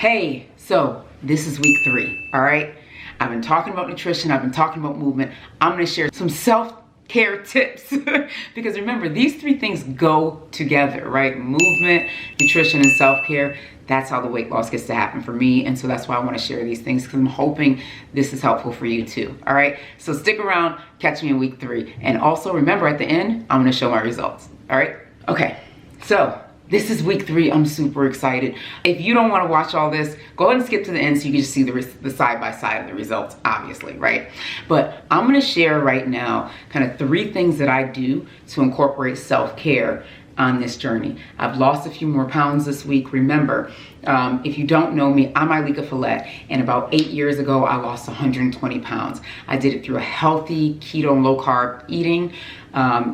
Hey, so this is week 3, all right? I've been talking about nutrition, I've been talking about movement. I'm gonna share some self-care tips because remember, these 3 things go together, right? Movement, nutrition, and self-care. That's how the weight loss gets to happen for me. And so that's why I wanna share these things because I'm hoping this is helpful for you too, all right? So stick around, catch me in week 3. And also remember at the end, I'm gonna show my results, all right? Okay, so this is week 3. I'm super excited. If you don't want to watch all this, go ahead and skip to the end so you can just see the side by side of the results, obviously, right? But I'm going to share right now kind of 3 things that I do to incorporate self-care on this journey. I've lost a few more pounds this week. Remember, if you don't know me, I'm Ileka Falette, and about 8 years ago, I lost 120 pounds. I did it through a healthy keto and low carb eating,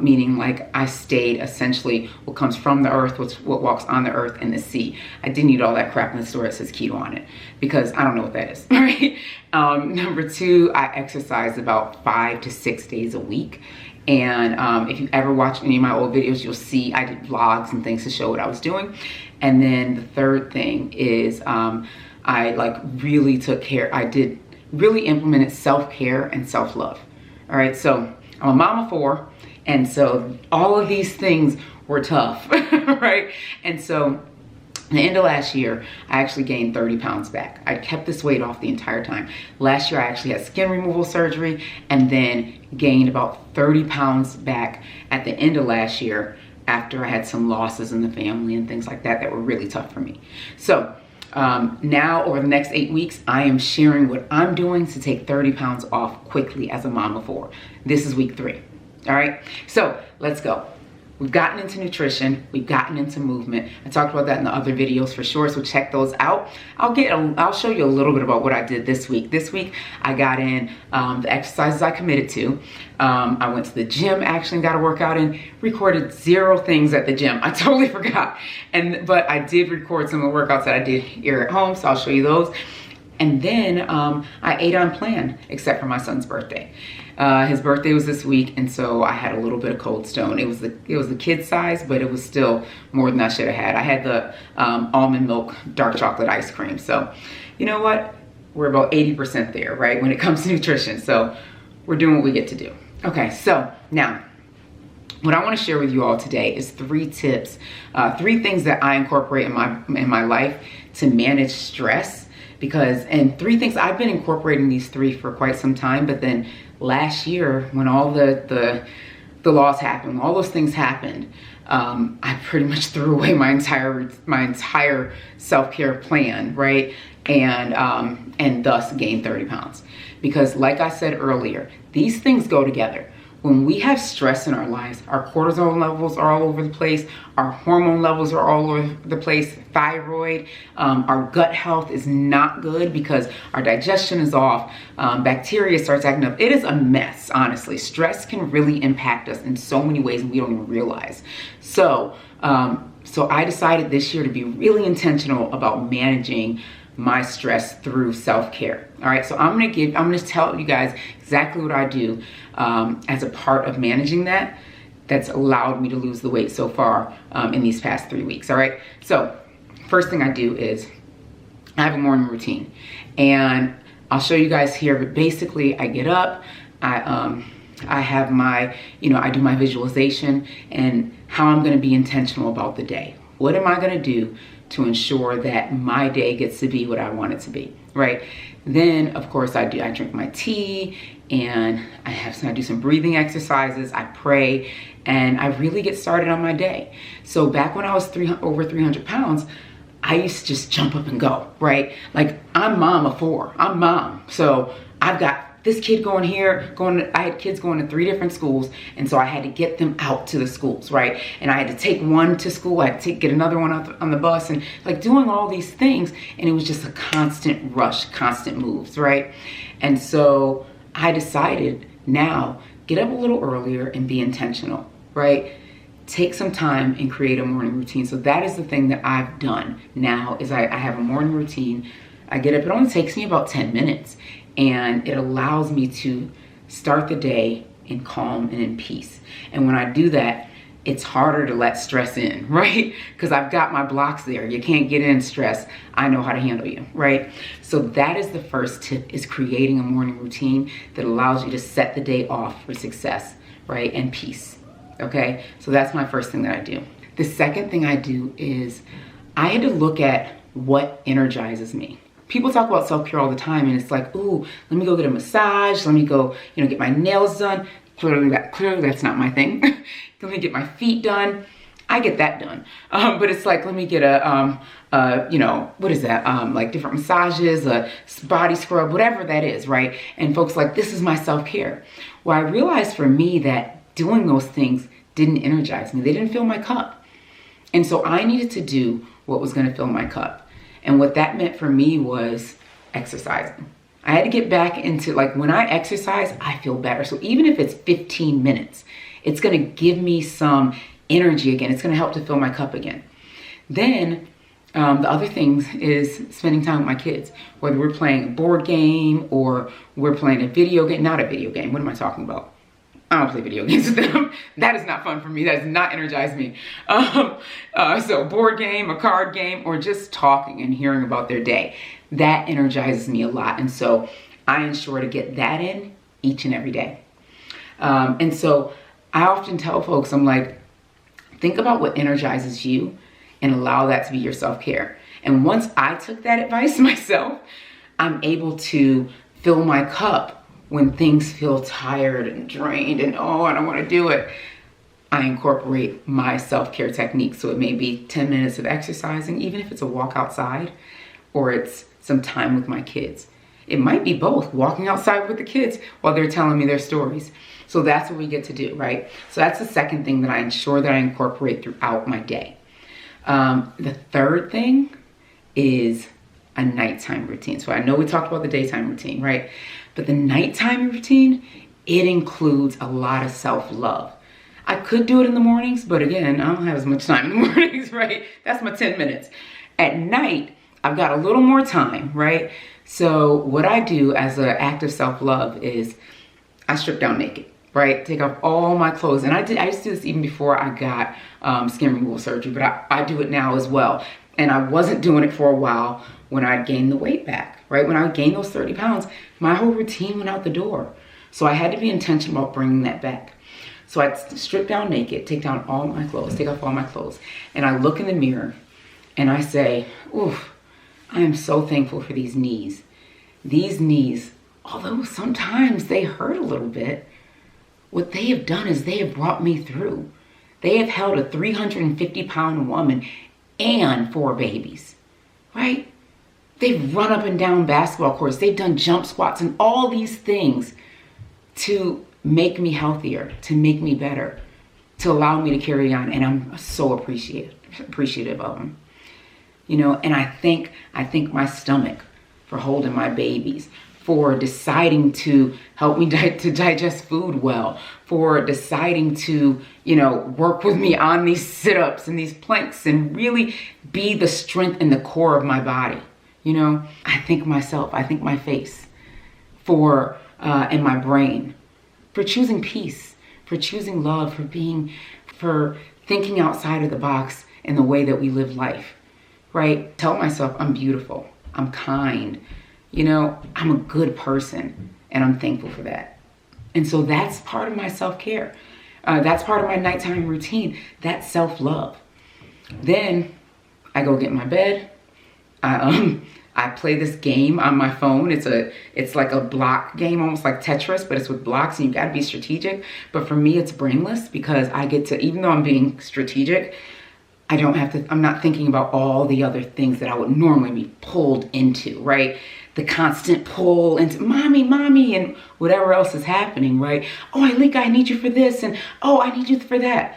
meaning like I stayed essentially what comes from the earth, what walks on the earth and the sea. I didn't eat all that crap in the store that says keto on it because I don't know what that is, right? Number 2, I exercise about 5 to 6 days a week. And if you ever watch any of my old videos, you'll see I did vlogs and things to show what I was doing. And then the 3rd thing is I like really took care. I did really implemented self-care and self-love. All right, so I'm a mom of 4. And so all of these things were tough, right? And so at the end of last year, I actually gained 30 pounds back. I kept this weight off the entire time. Last year, I actually had skin removal surgery and then gained about 30 pounds back at the end of last year after I had some losses in the family and things like that that were really tough for me. So now over the next 8 weeks, I am sharing what I'm doing to take 30 pounds off quickly as a mom of 4. This is week 3. All right, so let's go. We've gotten into nutrition, we've gotten into movement. I talked about that in the other videos for sure, so check those out. I'll show you a little bit about what I did this week. This week, I got in the exercises I committed to. I went to the gym actually and got a workout in, recorded 0 things at the gym. I totally forgot. But I did record some of the workouts that I did here at home, so I'll show you those. And then I ate on plan, except for my son's birthday. His birthday was this week, and so I had a little bit of Cold Stone. It was the kid size, but it was still more than I should have had. I had the almond milk dark chocolate ice cream. So you know what? We're about 80% there, right, when it comes to nutrition. So we're doing what we get to do. Okay, so now what I want to share with you all today is 3 tips, 3 things that I incorporate in my life to manage stress. And 3 things, I've been incorporating these 3 for quite some time, but then last year when all the laws happened, all those things happened, I pretty much threw away my entire self-care plan, right? And thus gained 30 pounds. Because like I said earlier, these things go together. When we have stress in our lives, our cortisol levels are all over the place, our hormone levels are all over the place, thyroid, our gut health is not good because our digestion is off, bacteria starts acting up. It is a mess, honestly. Stress can really impact us in so many ways and we don't even realize. So I decided this year to be really intentional about managing my stress through self-care. All right, so I'm gonna tell you guys exactly what I do as a part of managing that's allowed me to lose the weight so far in these past 3 weeks. All right, so first thing I do is I have a morning routine, and I'll show you guys here. But basically, I get up, I have my, I do my visualization and how I'm going to be intentional about the day. What am I going to do to ensure that my day gets to be what I want it to be, right? Then, of course, I drink my tea, and I do some breathing exercises, I pray, and I really get started on my day. So back when I was over 300 pounds, I used to just jump up and go, right? Like, I'm mom of 4, I'm mom. So I've got this kid going here, I had kids going to 3 different schools, and so I had to get them out to the schools, right? And I had to take one to school, I had to get another one on the bus, and like doing all these things, and it was just a constant rush, constant moves, right? And so I decided now, get up a little earlier and be intentional, right? Take some time and create a morning routine. So that is the thing that I've done now is I have a morning routine. I get up, it only takes me about 10 minutes. And it allows me to start the day in calm and in peace. And when I do that, it's harder to let stress in, right? Because I've got my blocks there. You can't get in stress. I know how to handle you, right? So that is the first tip, is creating a morning routine that allows you to set the day off for success, right? And peace, okay? So that's my first thing that I do. The second thing I do is I had to look at what energizes me. People talk about self-care all the time, and it's like, ooh, let me go get a massage. Let me go, get my nails done. Clearly that's not my thing. Let me get my feet done. I get that done. But it's like, let me get what is that? Like different massages, a body scrub, whatever that is, right? And folks like, this is my self-care. Well, I realized for me that doing those things didn't energize me. They didn't fill my cup. And so I needed to do what was going to fill my cup. And what that meant for me was exercising. I had to get back into, like, when I exercise, I feel better. So even if it's 15 minutes, it's going to give me some energy again. It's going to help to fill my cup again. Then the other things is spending time with my kids, whether we're playing a board game or we're playing a video game. Not a video game. What am I talking about? I don't play video games with them. That is not fun for me. That does not energize me. So board game, a card game, or just talking and hearing about their day. That energizes me a lot. And so I ensure to get that in each and every day. And so I often tell folks, I'm like, think about what energizes you and allow that to be your self-care. And once I took that advice myself, I'm able to fill my cup when things feel tired and drained and, oh, I don't want to do it. I incorporate my self-care techniques. So it may be 10 minutes of exercising, even if it's a walk outside or it's some time with my kids. It might be both, walking outside with the kids while they're telling me their stories. So that's what we get to do, right? So that's the second thing that I ensure that I incorporate throughout my day. The third thing is a nighttime routine. So I know we talked about the daytime routine, right? But the nighttime routine, it includes a lot of self-love. I could do it in the mornings, but again, I don't have as much time in the mornings, right? That's my 10 minutes. At night, I've got a little more time, right? So what I do as an act of self-love is I strip down naked, right? Take off all my clothes. And I used to do this even before I got skin removal surgery, but I do it now as well. And I wasn't doing it for a while when I gained the weight back, right? When I gained those 30 pounds, my whole routine went out the door. So I had to be intentional about bringing that back. So I strip down naked, take down all my clothes, take off all my clothes. And I look in the mirror and I say, oof, I am so thankful for these knees. These knees, although sometimes they hurt a little bit, what they have done is they have brought me through. They have held a 350-pound woman and 4 babies, right? They've run up and down basketball courts. They've done jump squats and all these things to make me healthier, to make me better, to allow me to carry on. And I'm so appreciative of them. And I thank my stomach for holding my babies, for deciding to help me to digest food well, for deciding to, work with me on these sit-ups and these planks and really be the strength in the core of my body. I thank myself, I thank my face for, and my brain for choosing peace, for choosing love, for thinking outside of the box in the way that we live life, right? Tell myself I'm beautiful, I'm kind, I'm a good person, and I'm thankful for that. And so that's part of my self-care. That's part of my nighttime routine. That's self-love. Then I go get in my bed. I play this game on my phone. It's like a block game, almost like Tetris, but it's with blocks and you gotta be strategic. But for me, it's brainless because I get to, even though I'm being strategic, I'm not thinking about all the other things that I would normally be pulled into, right? The constant pull into mommy, and whatever else is happening, right? Oh, Ileka, I need you for this, and oh, I need you for that.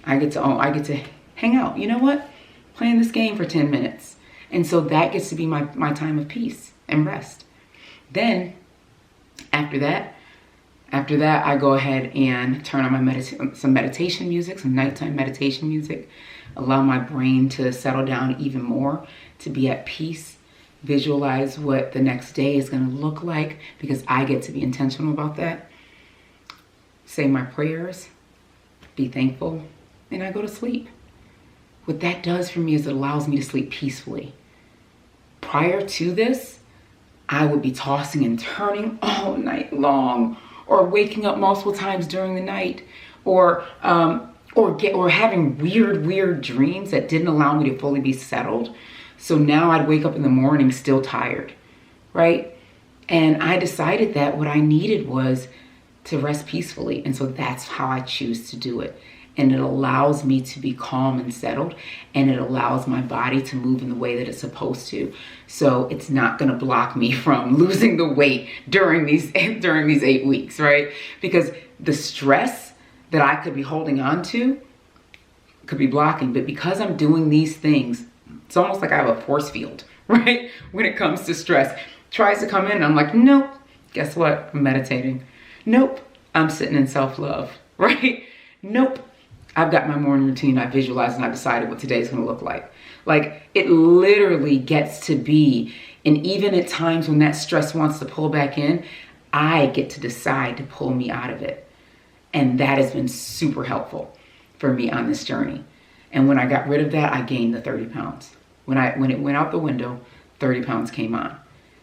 I get to hang out. You know what? Playing this game for 10 minutes. And so that gets to be my time of peace and rest. Then, after that, I go ahead and turn on some meditation music, some nighttime meditation music, allow my brain to settle down even more, to be at peace, visualize what the next day is going to look like, because I get to be intentional about that. Say my prayers, be thankful, and I go to sleep. What that does for me is it allows me to sleep peacefully. Prior to this, I would be tossing and turning all night long, or waking up multiple times during the night, or having weird dreams that didn't allow me to fully be settled. So now I'd wake up in the morning still tired, right? And I decided that what I needed was to rest peacefully. And so that's how I choose to do it. And it allows me to be calm and settled, and it allows my body to move in the way that it's supposed to. So it's not gonna block me from losing the weight during these 8 weeks, right? Because the stress that I could be holding on to could be blocking, but because I'm doing these things, it's almost like I have a force field, right? When it comes to stress, tries to come in and I'm like, nope, guess what? I'm meditating. Nope, I'm sitting in self-love, right? Nope, I've got my morning routine. I visualized and I decided what today's gonna look like. Like, it literally gets to be, and even at times when that stress wants to pull back in, I get to decide to pull me out of it. And that has been super helpful for me on this journey. And when I got rid of that, I gained the 30 pounds. When it went out the window, 30 pounds came on.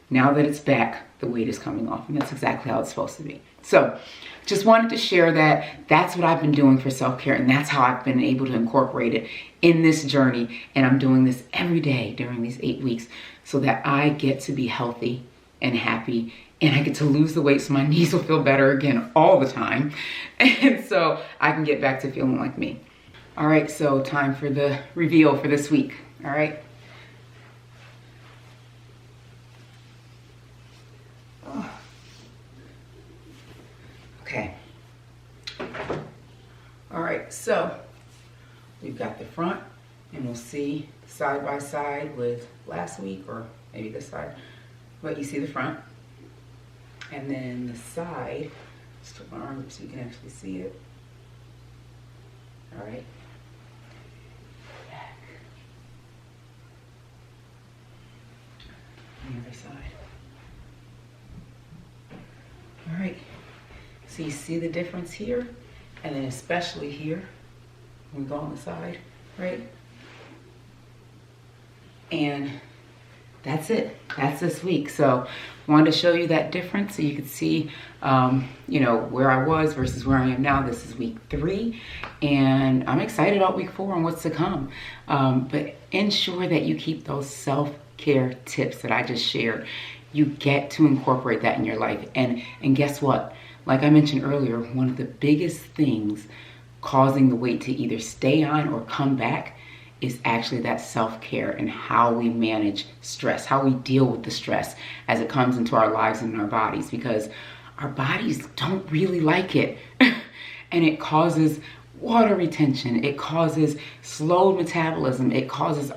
Now that it's back, the weight is coming off, and that's exactly how it's supposed to be. So just wanted to share that that's what I've been doing for self-care, and that's how I've been able to incorporate it in this journey. And I'm doing this every day during these 8 weeks so that I get to be healthy and happy, and I get to lose the weight so my knees will feel better again all the time. And so I can get back to feeling like me. All right, so time for the reveal for this week, all right? Okay. All right, so we've got the front, and we'll see side by side with last week, or maybe this side, but you see the front. And then the side, just put my arm up so you can actually see it. All right. Back. And the other side. All right. So you see the difference here, and then especially here, when we go on the side, right? And that's it. That's this week. So wanted to show you that difference so you could see, you know, where I was versus where I am now. This is week 3, and I'm excited about week 4 and what's to come. But ensure that you keep those self-care tips that I just shared. You get to incorporate that in your life. And guess what? Like I mentioned earlier, one of the biggest things causing the weight to either stay on or come back is actually that self-care and how we manage stress, how we deal with the stress as it comes into our lives and in our bodies, because our bodies don't really like it. And it causes water retention, it causes slowed metabolism, it causes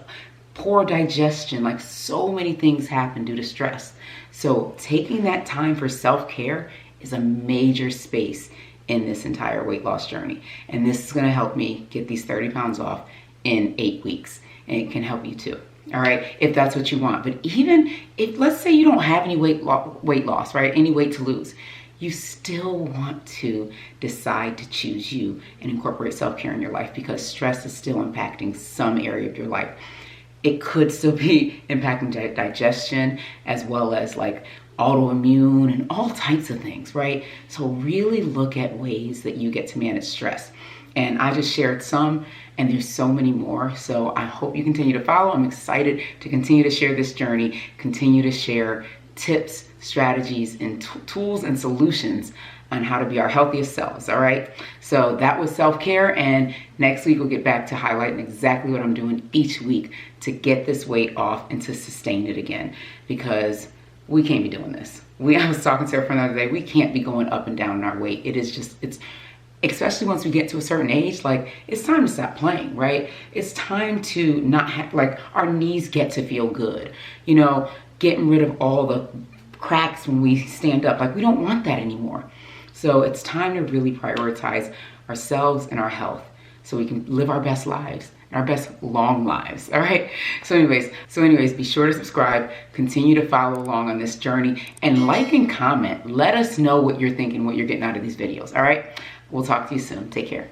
poor digestion. Like, so many things happen due to stress. So taking that time for self-care is a major space in this entire weight loss journey. And this is gonna help me get these 30 pounds off in 8 weeks. And it can help you too, all right? If that's what you want. But even if, let's say you don't have any weight loss, right? Any weight to lose, you still want to decide to choose you and incorporate self-care in your life, because stress is still impacting some area of your life. It could still be impacting digestion, as well as like autoimmune and all types of things, right? So really look at ways that you get to manage stress. And I just shared some, and there's so many more. So I hope you continue to follow. I'm excited to continue to share this journey, continue to share tips, strategies, and tools and solutions on how to be our healthiest selves, all right? So that was self-care, and next week we'll get back to highlighting exactly what I'm doing each week to get this weight off and to sustain it again, because we can't be doing this. I was talking to a friend the other day, we can't be going up and down in our weight. It is just, it's, especially once we get to a certain age, like, it's time to stop playing, right? It's time to not have, like, our knees get to feel good. You know, getting rid of all the cracks when we stand up. Like, we don't want that anymore. So it's time to really prioritize ourselves and our health so we can live our best lives, our best long lives, all right? So anyways, be sure to subscribe, continue to follow along on this journey, and like and comment. Let us know what you're thinking, what you're getting out of these videos, all right? We'll talk to you soon. Take care.